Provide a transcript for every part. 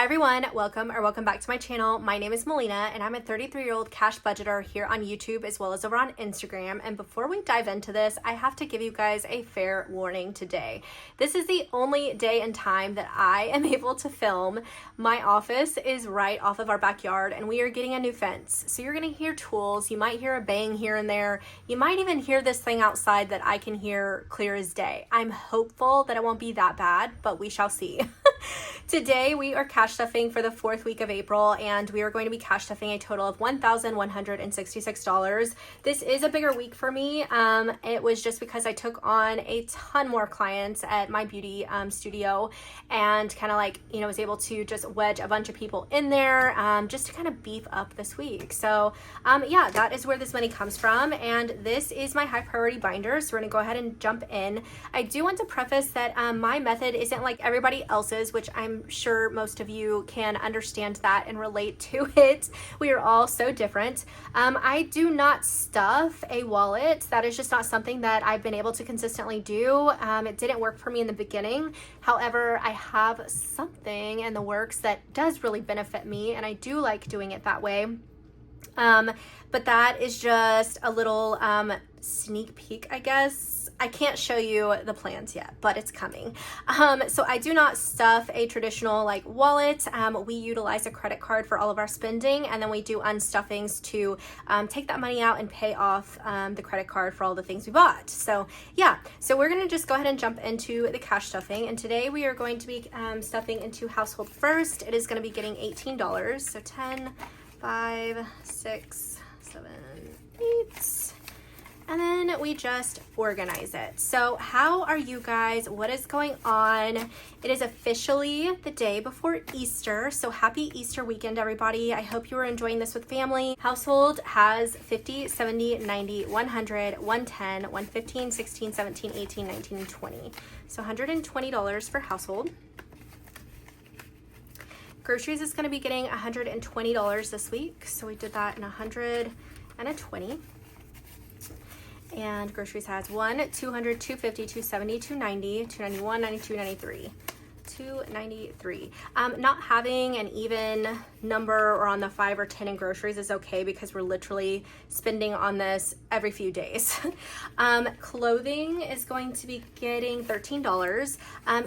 everyone, welcome back to my channel. My name is Melina and I'm a 33-year-old cash budgeter here on YouTube as well as over on Instagram. And before we dive into this, I have to give you guys a fair warning today. This is the only day and time that I am able to film. My office is right off of our backyard and we are getting a new fence. So you're gonna hear tools, you might hear a bang here and there. You might even hear this thing outside that I can hear clear as day. I'm hopeful that it won't be that bad, but we shall see. Today we are cash stuffing for the 4th week of April and we are going to be cash stuffing a total of $1,166. This is a bigger week for me. It was just because I took on a ton more clients at my beauty studio and kind of like, you know, was able to just wedge a bunch of people in there just to kind of beef up this week. So yeah, that is where this money comes from, and this is my high priority binder. So we're gonna go ahead and jump in. I do want to preface that my method isn't like everybody else's, which I'm sure most of you can understand that and relate to it. We are all so different. I do not stuff a wallet. That is just not something that I've been able to consistently do. It didn't work for me in the beginning. However, I have something in the works that does really benefit me, and I do like doing it that way. But that is just a little sneak peek, I guess. I can't show you the plans yet, but it's coming. So I do not stuff a traditional like wallet. We utilize a credit card for all of our spending, and then we do unstuffings to take that money out and pay off the credit card for all the things we bought. So yeah, so we're gonna just go ahead and jump into the cash stuffing, and today we are going to be stuffing into household first. It is gonna be getting $18, so 10, 5, 6, 7, 8, and then we just organize it. So how are you guys? What is going on? It is officially the day before Easter, so happy Easter weekend, everybody. I hope you are enjoying this with family. Household has 50, 70, 90, 100, 110, 115, 16, 17, 18, 19, and 20. So $120 for household. Groceries is gonna be getting $120 this week, so we did that in 100 and a 20. And groceries has 1, 200, 250, 270, 290, 291, 92, 93. 293. Not having an even number or on the 5 or 10 in groceries is okay because we're literally spending on this every few days. Clothing is going to be getting $13.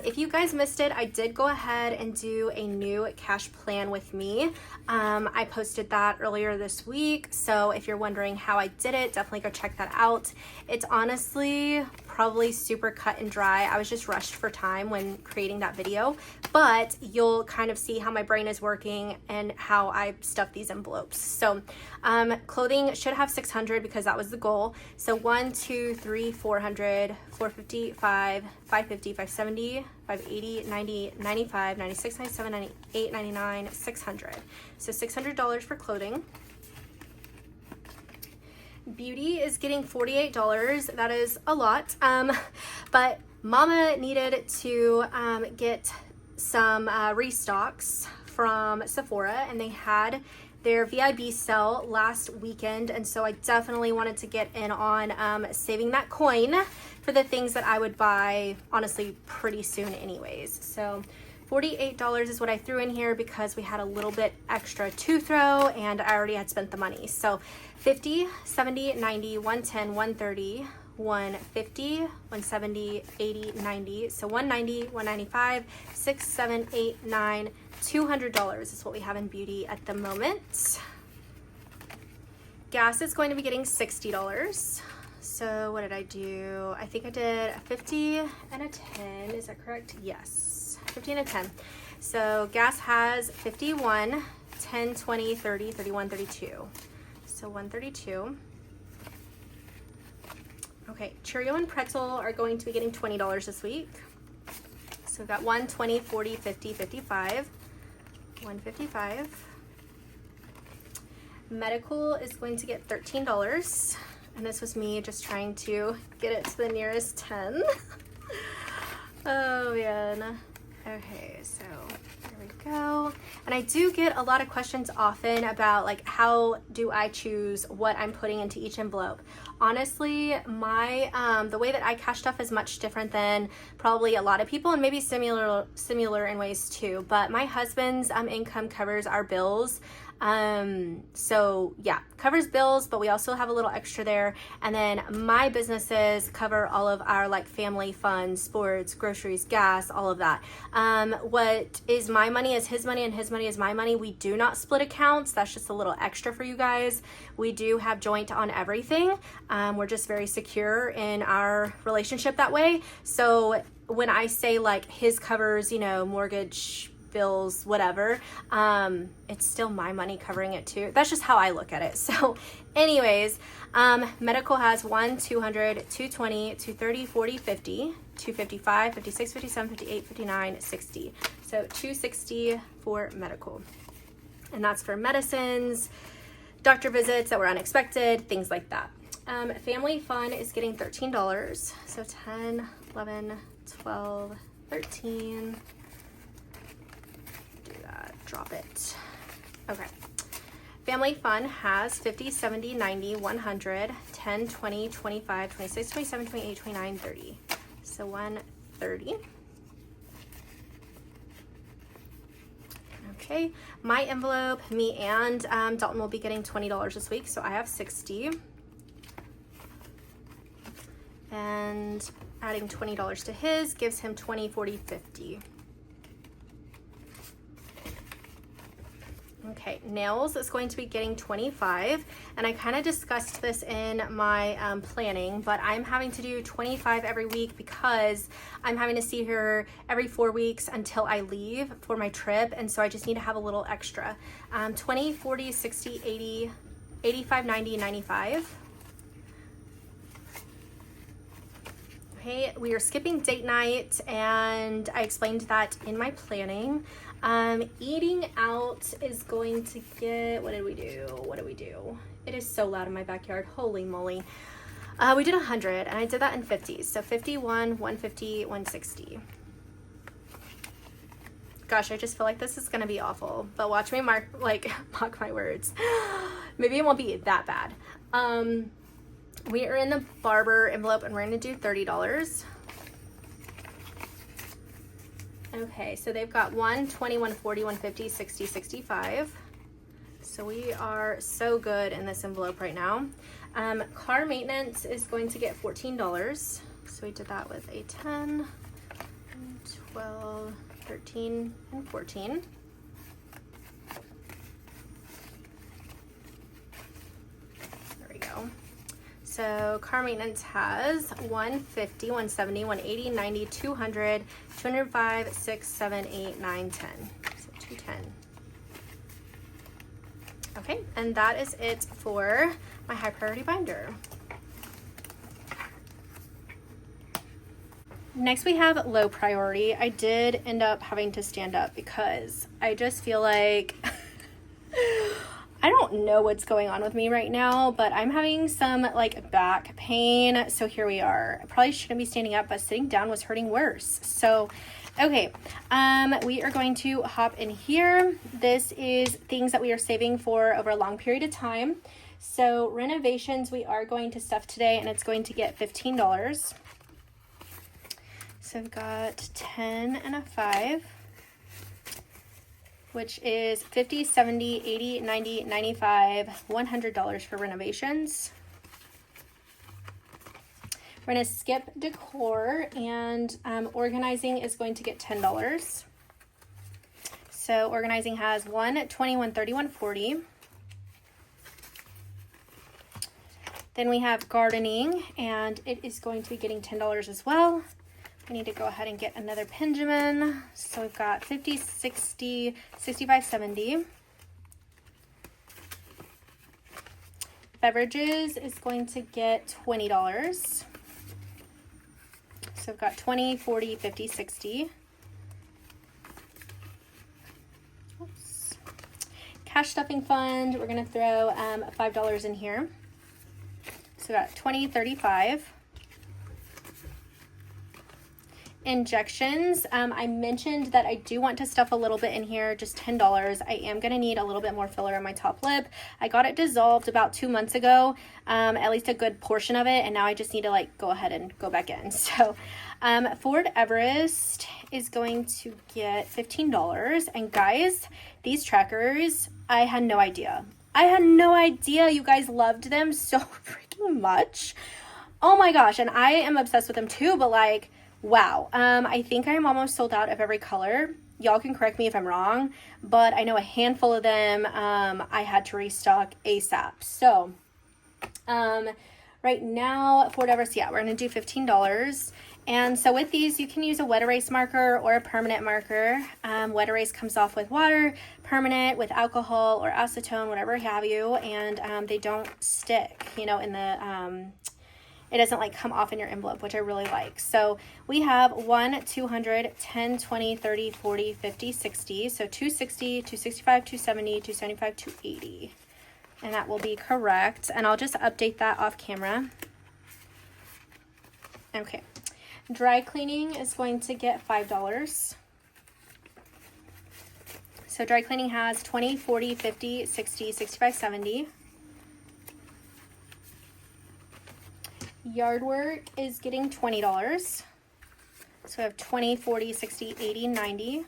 If you guys missed it, I did go ahead and do a new cash plan with me. I posted that earlier this week, so if you're wondering how I did it, definitely go check that out. It's honestly probably super cut and dry. I was just rushed for time when creating that video, but you'll kind of see how my brain is working and how I stuff these envelopes. So clothing should have 600 because that was the goal. So 1, 2, 3, 400, 450, 550, 570, 580, 90, 95, 96, 97, 98, 99, 600. So $600 for clothing. Beauty is getting $48. That is a lot, but Mama needed to get some restocks from Sephora, and they had their VIB sale last weekend, and so I definitely wanted to get in on saving that coin for the things that I would buy honestly pretty soon anyways. So $48 is what I threw in here because we had a little bit extra to throw and I already had spent the money. So 50, 70, 90, 110, 130, 150, 170, 80, 90. So 190, 195, 6, 7, 8, 9, $200 is what we have in beauty at the moment. Gas is going to be getting $60. So what did I do? I think I did a 50 and a 10. Is that correct? Yes. 50 and a 10. So gas has 51, 10, 20, 30, 31, 32. So 132. Okay, Cheerio and pretzel are going to be getting $20 this week. So we've got 1, 20, 40, 50, 55, 155. Medical is going to get $13. And this was me just trying to get it to the nearest 10. Oh man. Okay, so there we go. And I do get a lot of questions often about like how do I choose what I'm putting into each envelope. Honestly, my the way that I cash stuff is much different than probably a lot of people, and maybe similar in ways too. But my husband's income covers our bills. So yeah, covers bills, but we also have a little extra there. And then my businesses cover all of our like family funds, sports, groceries, gas, all of that. What is my money is his money and his money is my money. We do not split accounts. That's just a little extra for you guys. We do have joint on everything. We're just very secure in our relationship that way. So when I say like his covers, you know, mortgage, bills, whatever, it's still my money covering it too. That's just how I look at it. So anyways, medical has 1, 200, 220, 230, 40, 50, 255, 56, 57, 58, 59, 60. So 260 for medical. And that's for medicines, doctor visits that were unexpected, things like that. Family fun is getting $13. So 10, 11, 12, 13. Drop it. Okay. Family fun has 50, 70, 90, 100, 10, 20, 25, 26, 27, 28, 29, 30. So 130. Okay. My envelope, me and Dalton will be getting $20 this week. So I have 60. And adding $20 to his gives him 20, 40, 50. Okay, nails is going to be getting 25, and I kind of discussed this in my planning, but I'm having to do 25 every week because I'm having to see her every 4 weeks until I leave for my trip, and so I just need to have a little extra. 20, 40, 60, 80, 85, 90, 95. Okay, we are skipping date night, and I explained that in my planning. Eating out is going to get, what did we do? It is so loud in my backyard, holy moly. We did 100, and I did that in 50s. So 51, 150, 160. Gosh, I just feel like this is gonna be awful, but watch me mock my words. Maybe it won't be that bad. We are in the barber envelope, and we're gonna do $30. Okay, so they've got 120, 140, 150, 60, 65. So we are so good in this envelope right now. Car maintenance is going to get $14. So we did that with a 10, 12, 13, and 14. There we go. So car maintenance has 150, 170, 180, 90, 200, 205, 6, 7, 8, 9, 10. So 210. Okay, and that is it for my high priority binder. Next we have low priority. I did end up having to stand up because I just feel like I don't know what's going on with me right now, but I'm having some like back pain. So here we are. I probably shouldn't be standing up, but sitting down was hurting worse. So, okay. We are going to hop in here. This is things that we are saving for over a long period of time. So renovations, we are going to stuff today, and it's going to get $15. So I've got 10 and a 5. Which is 50, 70, 80, 90, 95, $100 for renovations. We're going to skip decor, and organizing is going to get $10. So organizing has 1, 20, 130, 140. Then we have gardening, and it is going to be getting $10 as well. I need to go ahead and get another Benjamin. So we've got 50, 60, 65, 70. Beverages is going to get $20. So we've got 20, 40, 50, 60. Oops. Cash stuffing fund, we're going to throw $5 in here. So we've got 20, 35. injections. I mentioned that I do want to stuff a little bit in here, just $10. I am going to need a little bit more filler on my top lip. I got it dissolved about 2 months ago, at least a good portion of it, and now I just need to like go ahead and go back in. So Ford Everest is going to get $15. And guys, these trackers, I had no idea. You guys loved them so freaking much. Oh my gosh, and I am obsessed with them too, but like, wow. I think I'm almost sold out of every color. Y'all can correct me if I'm wrong, but I know a handful of them I had to restock ASAP. So right now, Ford Everest, yeah, we're going to do $15. And so with these, you can use a wet erase marker or a permanent marker. Wet erase comes off with water, permanent with alcohol or acetone, whatever have you, and they don't stick, you know, in the, it doesn't like come off in your envelope, which I really like. So we have 1, 200, 10, 20, 30, 40, 50, 60. So 260, 265, 270, 275, 280. And that will be correct. And I'll just update that off camera. Okay. Dry cleaning is going to get $5. So dry cleaning has 20, 40, 50, 60, 65, 70. Yard work is getting $20. So we have 20, 40, 60, 80, 90.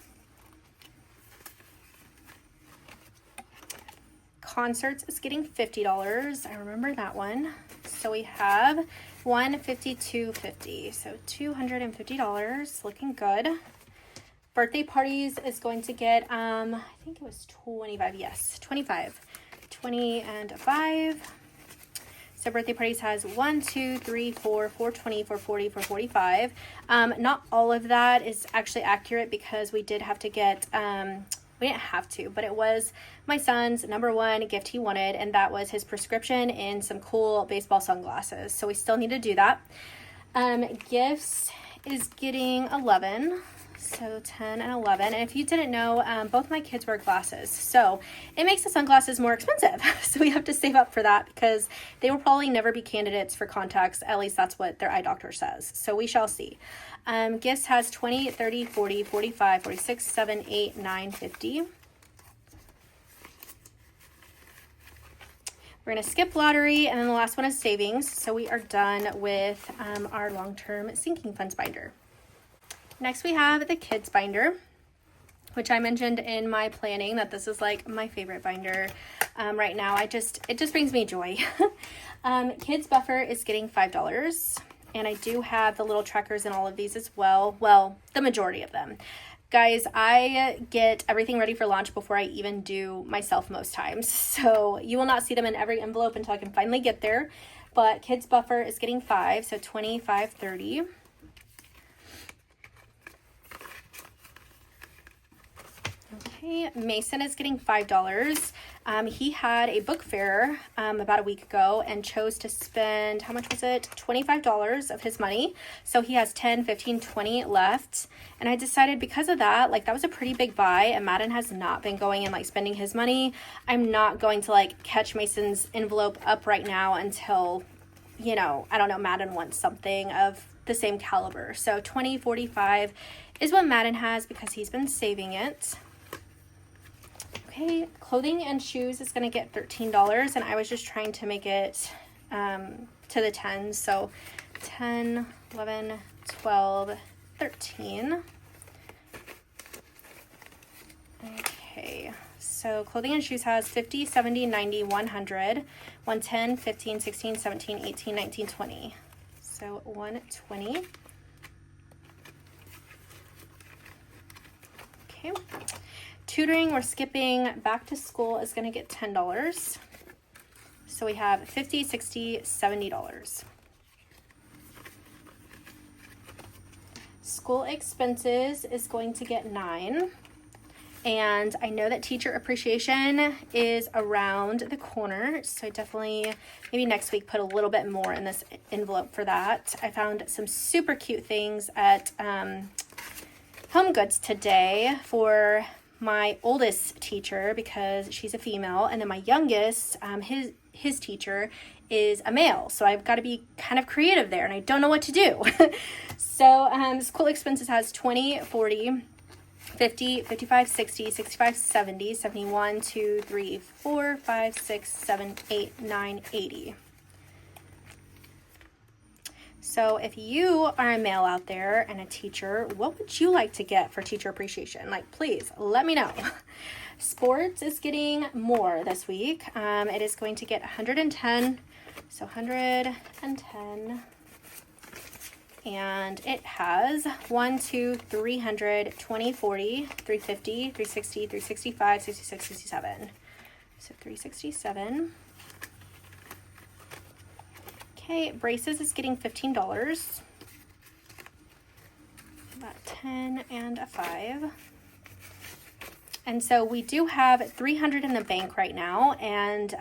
Concerts is getting $50. I remember that one. So we have $152.50. So $250. Looking good. Birthday parties is going to get I think it was 25. Yes, 25. 20 and 5. So birthday parties has 1, 2, 3, 4, 420, 440, 445. Not all of that is actually accurate because we did have to get we didn't have to, but it was my son's #1 gift he wanted, and that was his prescription and some cool baseball sunglasses. So we still need to do that. Gifts is getting 11. So 10 and 11. And if you didn't know, both my kids wear glasses. So it makes the sunglasses more expensive. So we have to save up for that because they will probably never be candidates for contacts. At least that's what their eye doctor says. So we shall see. Gifts has 20, 30, 40, 45, 46, 7, 8, 9, 50. We're going to skip lottery, and then the last one is savings. So we are done with our long-term sinking funds binder. Next we have the kids binder, which I mentioned in my planning that this is like my favorite binder right now. It just brings me joy. Kids buffer is getting $5, and I do have the little trackers in all of these as well. Well, the majority of them. Guys, I get everything ready for launch before I even do myself most times. So you will not see them in every envelope until I can finally get there. But kids buffer is getting 5, so 25, 30. Okay, Mason is getting $5. He had a book fair about a week ago and chose to spend, how much was it? $25 of his money. So he has 10, 15, 20 left. And I decided because of that, like that was a pretty big buy, and Madden has not been going and like spending his money. I'm not going to like catch Mason's envelope up right now until, you know, I don't know, Madden wants something of the same caliber. So 20, 45 is what Madden has because he's been saving it. Okay, clothing and shoes is going to get $13, and I was just trying to make it to the 10s. So 10, 11, 12, 13. Okay, so clothing and shoes has 50, 70, 90, 100, 110, 15, 16, 17, 18, 19, 20. So 120. Okay. Tutoring, we're skipping. Back to school is going to get $10. So we have $50, $60, $70. School expenses is going to get $9. And I know that teacher appreciation is around the corner. So I definitely, maybe next week, put a little bit more in this envelope for that. I found some super cute things at Home Goods today for my oldest teacher because she's a female, and then my youngest, his teacher is a male. So I've got to be kind of creative there, and I don't know what to do. So school expenses has 20, 40, 50, 55, 60, 65, 70, 71, 2, 3, 4, 5, 6, 7, 8, 9, 80. So if you are a male out there and a teacher, what would you like to get for teacher appreciation? Like, please let me know. Sports is getting more this week. It is going to get 110. So 110. And it has 1, 2, 300, 20, 40, 350, 360, 365, 66, 67. So 367. Okay, braces is getting $15. About 10 and a 5. And so we do have 300 in the bank right now, and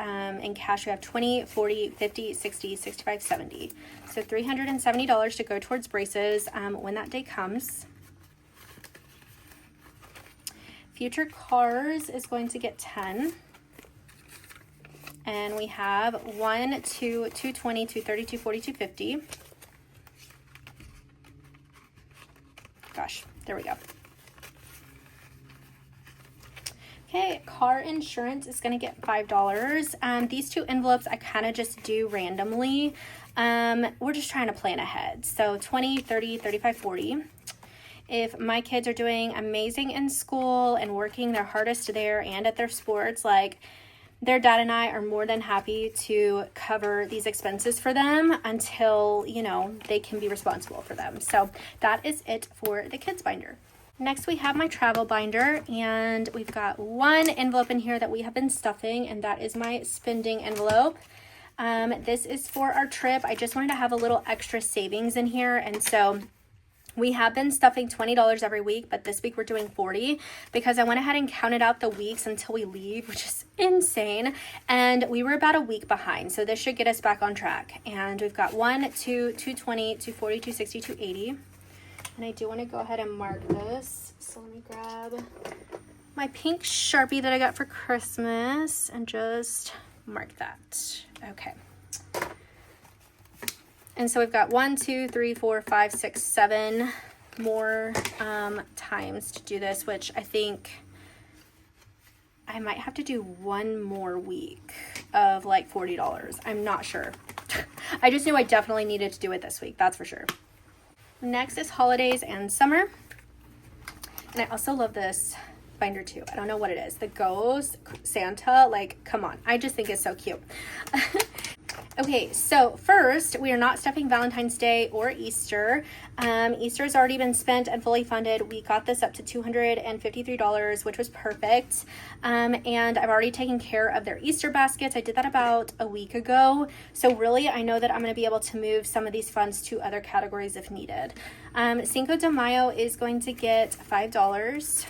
in cash we have 20, 40, 50, 60, 65, 70. So $370 to go towards braces when that day comes. Future cars is going to get 10. And we have 1, 2, 220, 230, 240, 250. Gosh, there we go. Okay, car insurance is going to get $5. These two envelopes I kind of just do randomly. We're just trying to plan ahead. So 20, 30, 35, 40. If my kids are doing amazing in school and working their hardest there and at their sports, like, their dad and I are more than happy to cover these expenses for them until, you know, they can be responsible for them. So that is it for the kids binder. Next, we have my travel binder, and we've got one envelope in here that we have been stuffing, and that is my spending envelope. This is for our trip. I just wanted to have a little extra savings in here, and so we have been stuffing $20 every week, but this week we're doing 40 because I went ahead and counted out the weeks until we leave, which is insane. And we were about a week behind. So this should get us back on track. And we've got 1, 2, 220, 240, 260, 280. And I do want to go ahead and mark this. So let me grab my pink Sharpie that I got for Christmas and just mark that. Okay. And so we've got 1, 2, 3, 4, 5, 6, 7 more times to do this, which I think I might have to do one more week of like $40. I'm not sure. I just knew I definitely needed to do it this week. That's for sure. Next is holidays and summer. And I also love this binder too. I don't know what it is. The ghost Santa, like, come on. I just think it's so cute. Okay, so first, we are not stuffing Valentine's Day or Easter. Easter's already been spent and fully funded. We got this up to $253, which was perfect. And I've already taken care of their Easter baskets. I did that about a week ago. So really, I know that I'm going to be able to move some of these funds to other categories if needed. Cinco de Mayo is going to get $5.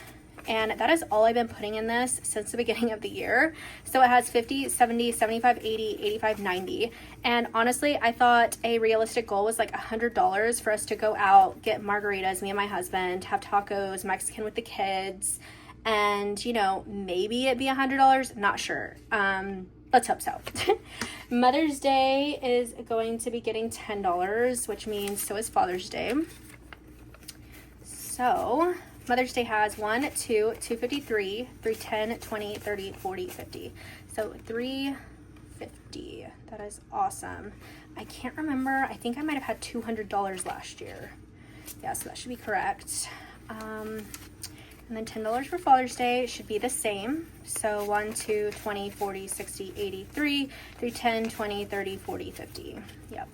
And that is all I've been putting in this since the beginning of the year. So it has 50, 70, 75, 80, 85, 90. And honestly, I thought a realistic goal was like $100 for us to go out, get margaritas, me and my husband, have tacos, Mexican with the kids. And, you know, maybe it'd be $100. Not sure. Let's hope so. Mother's Day is going to be getting $10, which means so is Father's Day. So Mother's Day has 1, 2, 253, 310, 20, 30, 40, 50. So 350. That is awesome. I can't remember. I think I might have had $200 last year. Yeah, so that should be correct. And then $10 for Father's Day should be the same. So 1, 2, 20, 40, 60, 83, 310, 20, 30, 40, 50. Yep.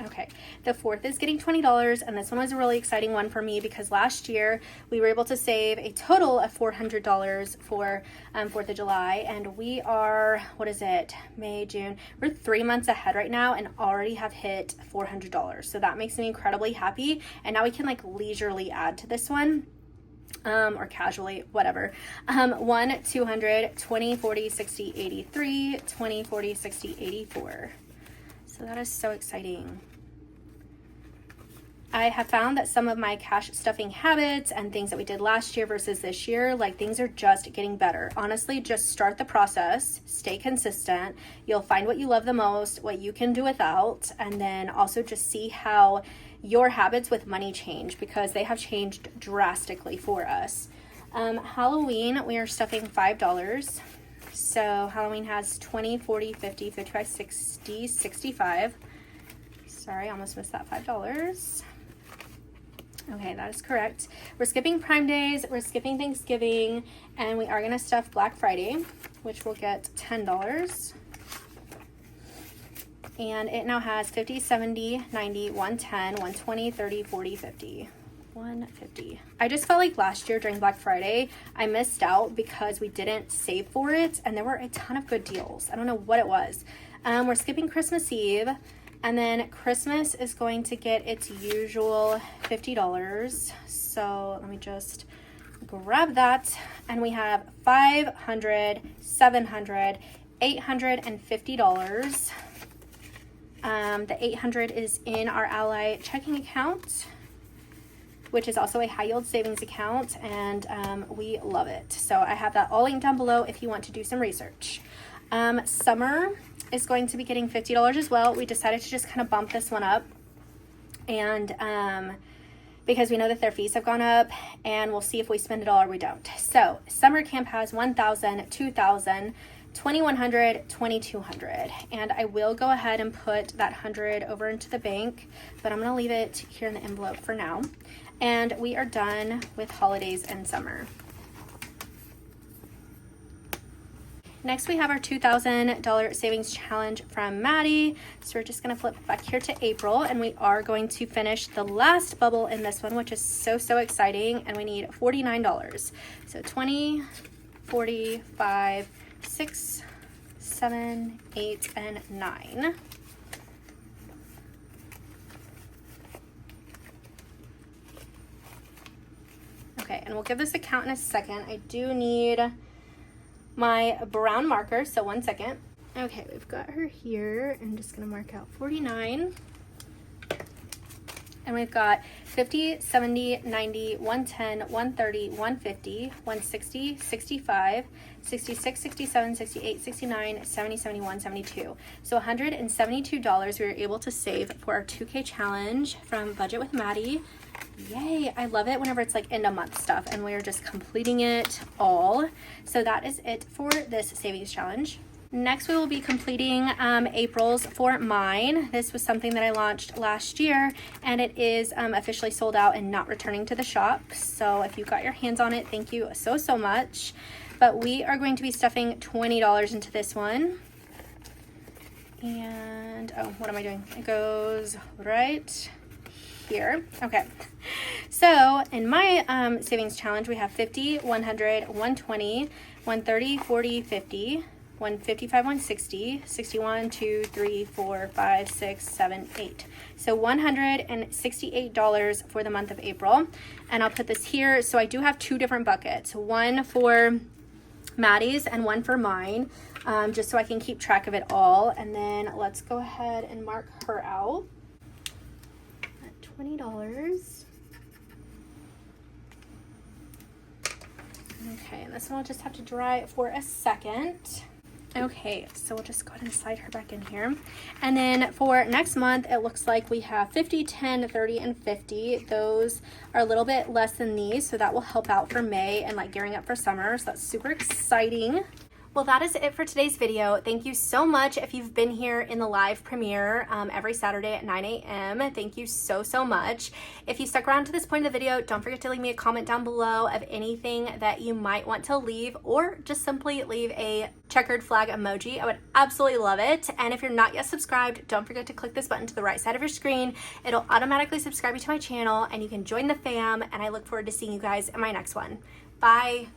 Okay, the 4th is getting $20, and this one was a really exciting one for me because last year we were able to save a total of $400 for 4th of July, and we are, what is it, May, June, we're 3 months ahead right now and already have hit $400. So that makes me incredibly happy, and now we can like leisurely add to this one. Or casually, whatever. 1, 200, 20, 40, 60, 83, 20, 40, 60, 84. So that is so exciting. I have found that some of my cash stuffing habits and things that we did last year versus this year, like things are just getting better. Honestly, just start the process, stay consistent. You'll find what you love the most, what you can do without, and then also just see how your habits with money change, because they have changed drastically for us. Halloween, we are stuffing $5. So Halloween has 20, 40, 50, 55, 60, 65. Sorry, I almost missed that $5. Okay, that is correct. We're skipping Prime Days, we're skipping Thanksgiving, and we are gonna stuff Black Friday, which will get $10. And it now has 50, 70, 90, 110, 120, 30, 40, 50. 150. I just felt like last year during Black Friday, I missed out because we didn't save for it, and there were a ton of good deals. I don't know what it was. We're skipping Christmas Eve. And then Christmas is going to get its usual $50. So let me just grab that. And we have $500, $700, $850. The $800 is in our Ally checking account, which is also a high yield savings account, and we love it. So I have that all linked down below if you want to do some research. Summer is going to be getting $50 as well. We decided to just kind of bump this one up, and because we know that their fees have gone up, and we'll see if we spend it all or we don't. So summer camp has $1,000, $2,000, $2,100, $2,200, and I will go ahead and put that $100 over into the bank, but I'm gonna leave it here in the envelope for now. And we are done with holidays and summer. Next, we have our $2,000 savings challenge from Maddie. So we're just gonna flip back here to April, and we are going to finish the last bubble in this one, which is so exciting. And we need $49. So 20, 40, 5, 6, 7, 8, and 9. Okay, and we'll give this a count in a second. I do need my brown marker, so 1 second. Okay, we've got her here. I'm just gonna mark out 49. And we've got 50, 70, 90, 110, 130, 150, 160, 65, 66, 67, 68, 69, 70, 71, 72. So $172 we were able to save for our 2K challenge from Budget with Maddie. Yay, I love it whenever it's like end of month stuff and we're just completing it all. So that is it for this savings challenge. Next, we will be completing April's for mine. This was something that I launched last year, and it is officially sold out and not returning to the shop. So if you got your hands on it, thank you so much. But we are going to be stuffing $20 into this one. And, oh, what am I doing? It goes right here. Okay. So in my savings challenge, we have 50, 100, 120, 130, 40, 50, 155, 160, 61, 2, 3, 4, 5, 6, 7, 8. So $168 for the month of April. And I'll put this here. So I do have two different buckets, one for Maddie's and one for mine, just so I can keep track of it all. And then let's go ahead and mark her out at $20. Okay, and this one will just have to dry for a second. Okay, so we'll just go ahead and slide her back in here. And then for next month, it looks like we have 50, 10, 30, and 50. Those are a little bit less than these, so that will help out for May and like gearing up for summer. So that's super exciting. Well, that is it for today's video. Thank you so much if you've been here in the live premiere every Saturday at 9 a.m. Thank you so much. If you stuck around to this point of the video, don't forget to leave me a comment down below of anything that you might want to leave, or just simply leave a checkered flag emoji. I would absolutely love it. And if you're not yet subscribed, don't forget to click this button to the right side of your screen. It'll automatically subscribe you to my channel and you can join the fam, and I look forward to seeing you guys in my next one. Bye.